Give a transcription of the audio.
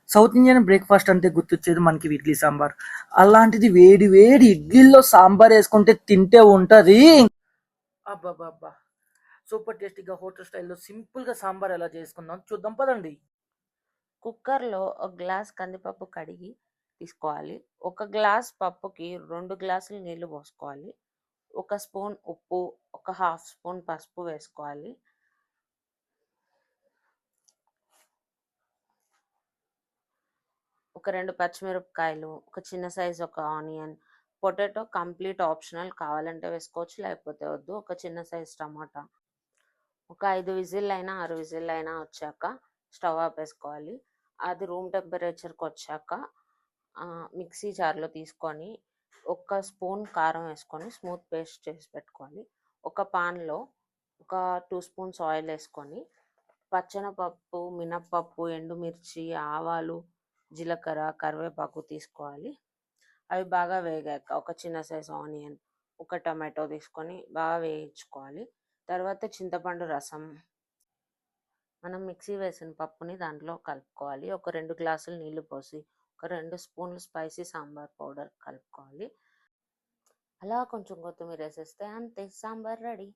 South Indian breakfast అంటే గుర్తొచ్చేది మనకి ఇడ్లీ సాంబార్. అలాంటిది వేడి వేడి ఇడ్లీలో సాంబార్ వేసుకుంటే తింటే ఉంటది. అబ్బబ్బబ్బా! సూపర్ టేస్టీగా హోటల్ స్టైల్‌లో సింపుల్‌గా సాంబార్ ఎలా చేసుకుందాం చూద్దాం పదండి. కుక్కర్లో ఒక గ్లాస్ కందిపప్పు కడిగి తీసుకోవాలి. ఒక గ్లాస్ పప్పుకి 2 గ్లాసులు నీళ్లు పోసుకోవాలి. ఒక స్పూన్ ఉప్పు, ఒక హాఫ్ స్పూన్ పసుపు వేసుకోవాలి. ఒక 2 పచ్చిమిరపకాయలు, ఒక చిన్న సైజ్ ఒక ఆనియన్, పొటాటో కంప్లీట్ ఆప్షనల్, కావాలంటే వేసుకోవచ్చు లేకపోతే వద్దు. ఒక చిన్న సైజ్ టమాటా. ఒక 5 విజిల్లైనా 6 విజిల్లైనా వచ్చాక స్టవ్ ఆపేసుకోవాలి. అది రూమ్ టెంపరేచర్కి వచ్చాక మిక్సీ జార్లో తీసుకొని ఒక స్పూన్ కారం వేసుకొని స్మూత్ పేస్ట్ చేసి పెట్టుకోవాలి. ఒక పాన్లో ఒక 2 స్పూన్స్ ఆయిల్ వేసుకొని పచ్చెనపప్పు, మినప్పప్పు, ఎండుమిర్చి, ఆవాలు, జీలకర్ర, కరివేపాకు తీసుకోవాలి. అవి బాగా వేగాక ఒక చిన్న సైజ్ ఆనియన్, ఒక టమాటో తీసుకొని బాగా వేయించుకోవాలి. తర్వాత చింతపండు రసం, మనం మిక్సీ వేసిన పప్పుని దాంట్లో కలుపుకోవాలి. ఒక 2 గ్లాసులు నీళ్లు పోసి ఒక 2 స్పూన్లు స్పైసీ సాంబార్ పౌడర్ కలుపుకోవాలి. అలా కొంచెం కొత్తిమీర వేసేస్తే అంతే, సాంబార్ రెడీ.